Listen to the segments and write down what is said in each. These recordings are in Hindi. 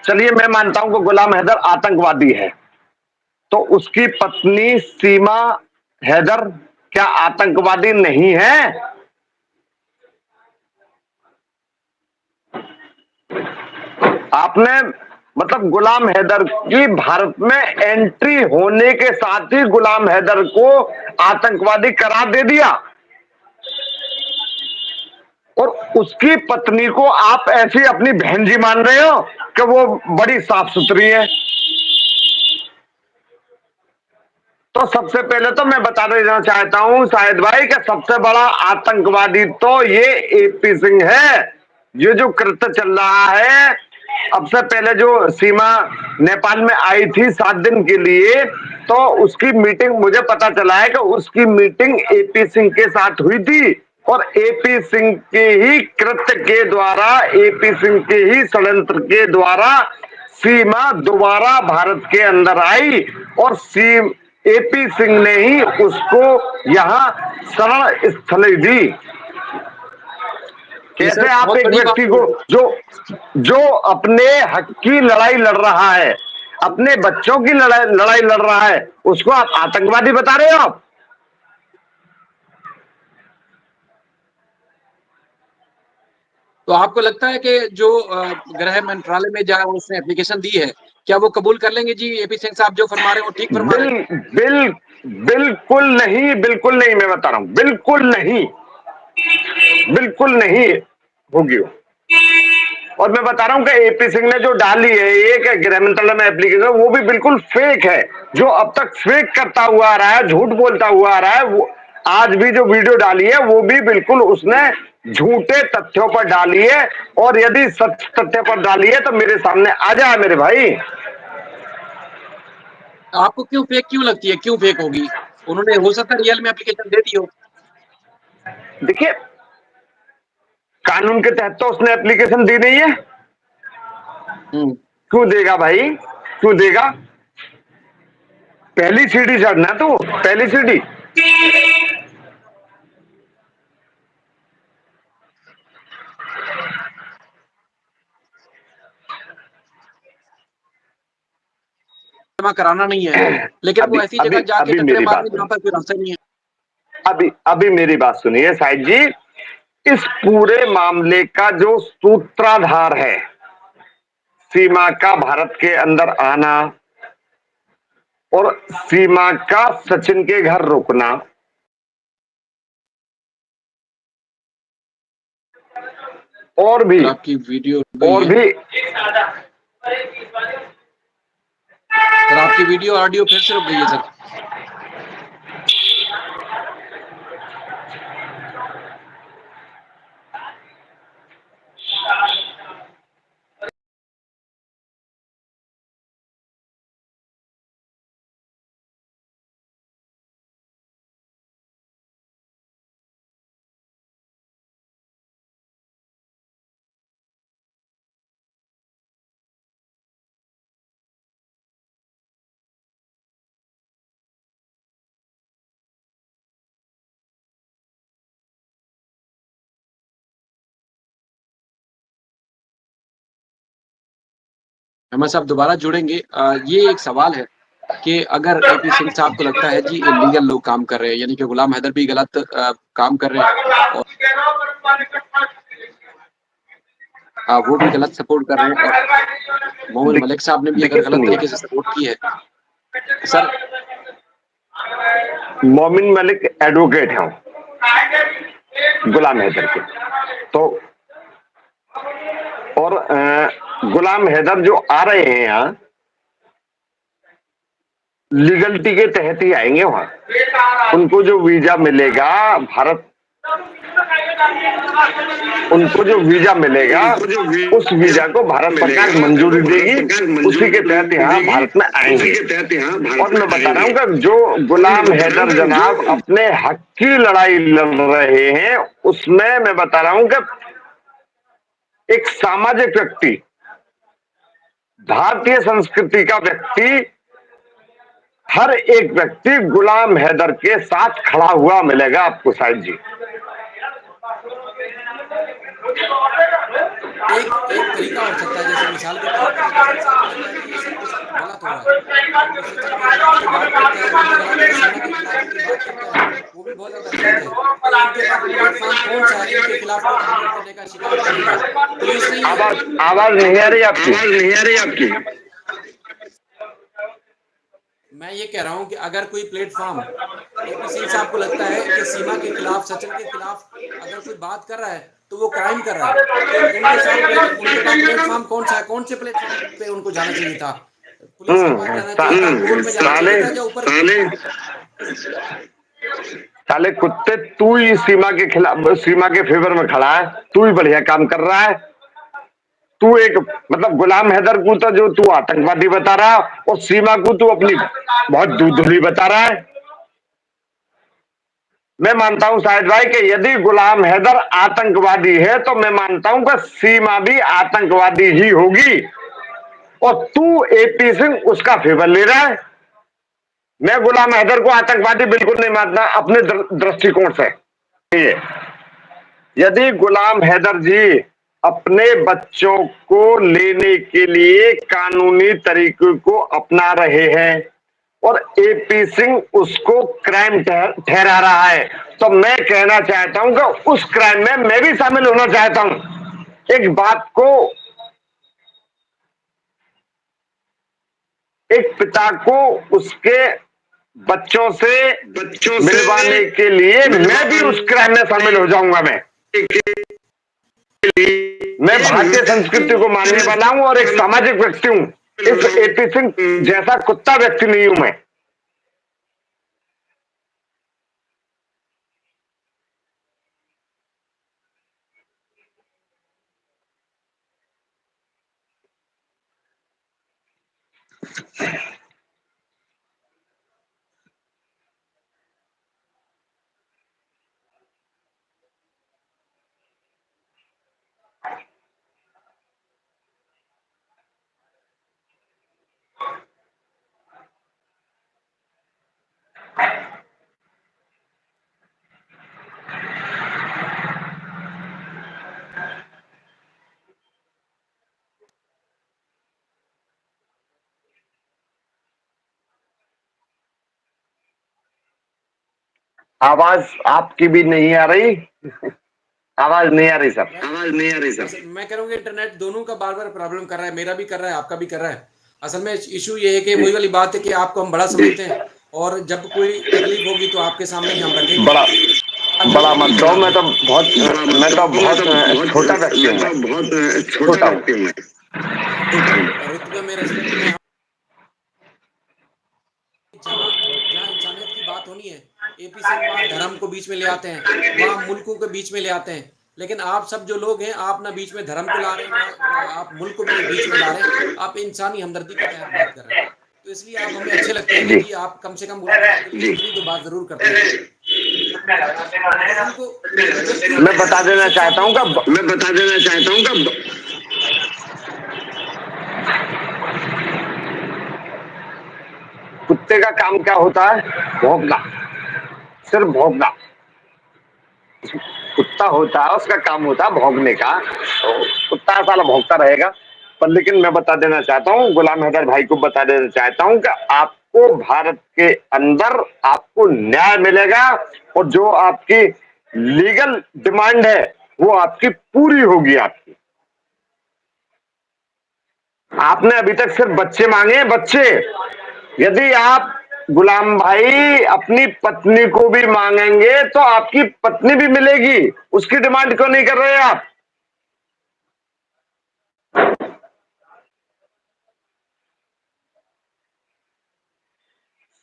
चलिए मैं मानता हूं कि गुलाम हैदर आतंकवादी है, तो उसकी पत्नी सीमा हैदर क्या आतंकवादी नहीं है? आपने मतलब गुलाम हैदर की भारत में एंट्री होने के साथ ही गुलाम हैदर को आतंकवादी करार दे दिया, और उसकी पत्नी को आप ऐसी अपनी बहन जी मान रहे हो कि वो बड़ी साफ सुथरी है। तो सबसे पहले तो मैं बता देना चाहता हूं शाहिद भाई कि सबसे बड़ा आतंकवादी तो ये एपी सिंह है। ये जो कृत्य चल रहा है, अब से पहले जो सीमा नेपाल में आई थी 7 दिन के लिए, तो उसकी मीटिंग मुझे पता चला है कि उसकी मीटिंग एपी सिंह के साथ हुई थी, और एपी सिंह के ही कृत्य के द्वारा, एपी सिंह के ही षड्यंत्र के द्वारा सीमा दोबारा भारत के अंदर आई, और एपी सिंह ने ही उसको यहां शरण स्थली दी। कैसे आप एक व्यक्ति को जो अपने हक की लड़ाई लड़ रहा है, अपने बच्चों की लड़ाई लड़ रहा है, उसको आप आतंकवादी बता रहे हो? आप तो आपको लगता है कि जो गृह मंत्रालय में जहां उसने एप्लीकेशन दी है, क्या वो कबूल कर लेंगे जी? एपी सिंह साहब जो फरमा रहे हैं वो ठीक फरमा रहे हैं? बिल्कुल नहीं, बिल्कुल नहीं, मैं बता रहा हूं, बिल्कुल नहीं, बिल्कुल नहीं होगी। और मैं बता रहा हूं कि एपी सिंह ने जो डाली है एक गृह मंत्रालय में एप्लीकेशन, वो भी बिल्कुल फेक है। जो अब तक फेक करता हुआ आ रहा है, झूठ बोलता हुआ आ रहा है, वो आज भी जो वीडियो डाली है वो भी बिल्कुल उसने झूठे तथ्यों पर डाली है। और यदि सच तथ्य पर डाली है तो मेरे सामने आ जाए मेरे भाई। आपको क्यों फेक क्यों लगती है? क्यों फेक होगी? उन्होंने हो सकता है रियल में एप्लीकेशन दे दी हो। देखिए, कानून के तहत तो उसने एप्लीकेशन दी नहीं है। क्यों देगा भाई, क्यों देगा? पहली सीढ़ी चढ़ना तो पहली सीढ़ी। जमा कराना नहीं है, लेकिन वो ऐसी जगह जाके टक्कर मारने जहां पर कोई रास्ता नहीं है। अभी मेरी बात सुनिए साहिब जी। इस पूरे मामले का जो सूत्रधार है, सीमा का भारत के अंदर आना और सीमा का सचिन के घर रुकना, और भी आपकी वीडियो और भी सर, आपकी वीडियो ऑडियो फिर से रुक गई है सर। अहमद साहब दोबारा जुड़ेंगे। ये एक सवाल है कि अगर एपी सिंह साहब को लगता है जी इलीगल लोग काम कर रहे हैं, यानी कि गुलाम हैदर भी गलत काम कर रहे हैं और वो भी गलत सपोर्ट कर रहे हैं, और मोमिन मलिक साहब ने भी अगर गलत तरीके से सपोर्ट की है सर। मोमिन मलिक एडवोकेट हैं गुलाम हैदर के, तो और गुलाम हैदर जो आ रहे हैं यहाँ लीगलिटी के तहत ही आएंगे। वहां उनको जो वीजा मिलेगा भारत, उनको जो वीजा मिलेगा उस वीजा को भारत सरकार मंजूरी देगी, उसी के तहत यहाँ भारत में आएंगे। और मैं बता रहा हूँ कि जो गुलाम हैदर जनाब अपने हक की लड़ाई लड़ रहे हैं, उसमें मैं बता रहा हूँ कि एक सामाजिक व्यक्ति, भारतीय संस्कृति का व्यक्ति, हर एक व्यक्ति गुलाम हैदर के साथ खड़ा हुआ मिलेगा आपको साहिब जी। एक तरीका हो सकता है, जैसे मिसाल के तौर पर ये सब कुछ गलत हो रहा है। वो सचिन के खिलाफ जो बात करता है वो भी गलत है, सीमा के खिलाफ उनकी बात करता है वो भी बहुत ज्यादा गलत है। तो इनके पास प्लेटफॉर्म कौन सा है इनके खिलाफ कोई कंप्लेंट करने का, शिकायत करने का? पुलिस नहीं है। आवाज नहीं आ रही आपकी, आवाज नहीं आ रही आपकी। मैं ये कह रहा हूं कि अगर कोई प्लेटफॉर्म एपी सिंह साहब को लगता है कि सीमा के खिलाफ, सचिन के खिलाफ अगर कोई बात कर रहा है तो वो क्राइम कर रहा है, तो उनके पास प्लेटफॉर्म कौन सा है? कौन से प्लेटफॉर्म पे उनको जाना चाहिए था? पुलिस के पास जाना चाहिए था, कोर्ट में जाना चाहिए था, या ऊपर? साले कुत्ते, तू ही सीमा के खिलाफ, सीमा के फेवर में खड़ा है, तू ही बढ़िया काम कर रहा है। तू एक मतलब गुलाम हैदर को तो जो तू आतंकवादी बता रहा है, और सीमा को तू अपनी बहुत दूधली बता रहा है। मैं मानता हूं शाहिद भाई कि यदि गुलाम हैदर आतंकवादी है तो मैं मानता हूं कि सीमा भी आतंकवादी ही होगी, और तू एपी सिंह उसका फेवर ले रहा है। मैं गुलाम हैदर को आतंकवादी बिल्कुल नहीं मानता अपने दृष्टिकोण से। यदि गुलाम हैदर जी अपने बच्चों को लेने के लिए कानूनी तरीके को अपना रहे हैं और एपी सिंह उसको क्राइम ठहरा रहा है, तो मैं कहना चाहता हूं कि उस क्राइम में मैं भी शामिल होना चाहता हूं। एक बात को, एक पिता को उसके बच्चों से मिलवाने के लिए मैं भी उस क्राइम में शामिल हो जाऊंगा। मैं भारतीय संस्कृति को मानने वाला हूं और एक सामाजिक व्यक्ति हूं। इस एपी सिंह जैसा कुत्ता व्यक्ति नहीं हूं मैं। आवाज आपकी भी नहीं आ रही। आवाज नहीं आ रही सर, आवाज नहीं आ रही सर। मैं कह रहा हूँ कि इंटरनेट दोनों का बार बार प्रॉब्लम कर रहा है, मेरा भी कर रहा है, आपका भी कर रहा है। असल में इशू ये है कि वही वाली बात है कि आपको हम बड़ा समझते हैं, और जब कोई तकलीफ होगी तो आपके सामने ही हम रखेंगे। बड़ा मत कहो, मैं तो बहुत छोटा व्यक्ति हूँ, बहुत छोटा व्यक्ति हूँ। और इतने में रेस्पेक्ट में जहाँ इंसानियत की बात होनी है, एपी सिंह वहाँ धर्म को बीच में ले आते हैं, वहाँ मुल्कों के बीच में ले आते हैं। लेकिन आप सब जो लोग हैं, आप ना बीच में धर्म को ला रहे हैं, आप मुल्क को भी बीच में ला रहे हैं, आप इंसानी हमदर्दी के तहत बात कर रहे हैं। तो इसलिए आप हमें अच्छे लगते हैं कि आप कम से कम तो बात जरूर करते हैं। मैं बता देना चाहता हूँ कि कुत्ते का काम क्या होता है? भौंकना, सिर्फ भौंकना। कुत्ता होता है, उसका काम होता है भौंकने का, तो कुत्ता साला भौंकता रहेगा। पर लेकिन मैं बता देना चाहता हूँ, गुलाम हैदर भाई को बता देना चाहता हूँ कि आपको भारत के अंदर आपको न्याय मिलेगा, और जो आपकी लीगल डिमांड है वो आपकी पूरी होगी। आपकी, आपने अभी तक सिर्फ बच्चे मांगे, बच्चे। यदि आप गुलाम भाई अपनी पत्नी को भी मांगेंगे तो आपकी पत्नी भी मिलेगी। उसकी डिमांड क्यों नहीं कर रहे आप?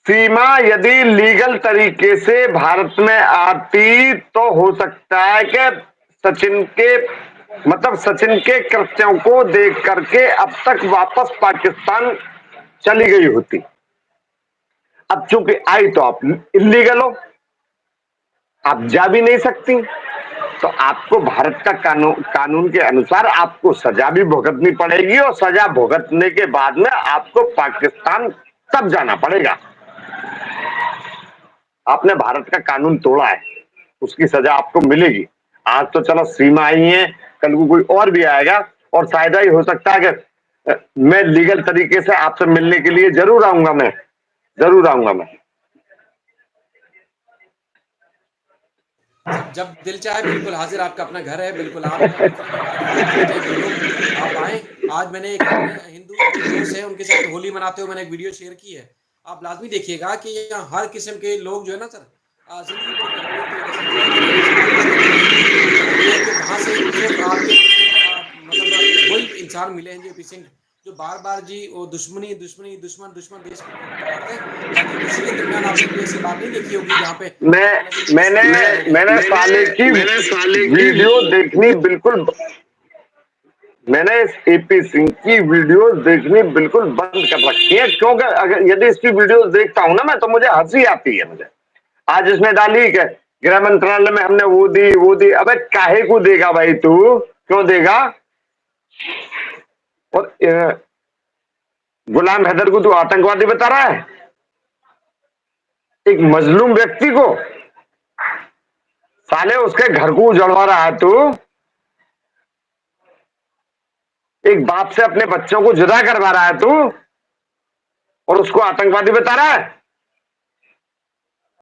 सीमा यदि लीगल तरीके से भारत में आती तो हो सकता है कि सचिन के कृत्यों को देख करके अब तक वापस पाकिस्तान चली गई होती। अब चूंकि आई तो आप इलीगल हो, आप जा भी नहीं सकती, तो आपको भारत का कानून के अनुसार आपको सजा भी भुगतनी पड़ेगी, और सजा भुगतने के बाद में आपको पाकिस्तान तब जाना पड़ेगा। आपने भारत का कानून तोड़ा है, उसकी सजा आपको मिलेगी। आज तो चलो सीमा आई है, कल को कोई और भी आएगा, और शायद ही हो सकता है कि मैं लीगल तरीके से आपसे मिलने के लिए जरूर आऊंगा, मैं जरूर आऊंगा। मैं जब दिल चाहे बिल्कुल हाजिर, आपका अपना घर है, बिल्कुल आप जाएं, फ्री ऑफ कॉस्ट बच्चे हैं 2 लोग, आप आएँ। आज मैंने एक अपने हिंदू जो दोस्त हैं उनके साथ होली मनाते हुए मैंने एक वीडियो शेयर की है। आप लाज़मी देखिएगा कि यहाँ हर किस्म के लोग जो है ना सर ज़िंदगी बड़े भरपूर तरीके से एन्जॉय कर रहे हैं, हँसी मज़ाक कर रहे हैं। लेकिन ये है कि वहाँ से सिर्फ़ आपके मतलब वही इंसान मिले हैं जो एपी सिंह, जो बार-बार जी वो दुश्मनी, दुश्मनी, दुश्मन, दुश्मन देश के नाम पे लड़ते हैं। बाकी किसी के दरमियान आपने कोई ऐसी बात नहीं देखी होगी जहाँ पे आपको लगे कि किसी मैंने ने लड़ाई हो गई। मैंने साले की वीडियो देखनी बिल्कुल, मैंने इस एपी सिंह की वीडियोस देखनी बिल्कुल बंद कर रखी है, क्योंकि अगर यदि इसकी वीडियोस देखता हूं ना मैं, तो मुझे हंसी आती है। मुझे आज इसने डाली कि गृह मंत्रालय में हमने वो दी। अबे काहे को देगा भाई, तू क्यों देगा? और गुलाम हैदर को तू आतंकवादी बता रहा है, एक मजलूम व्यक्ति को। साले उसके घर को उजड़वा रहा है तू, एक बाप से अपने बच्चों को जुदा करवा रहा है तू, और उसको आतंकवादी बता रहा है।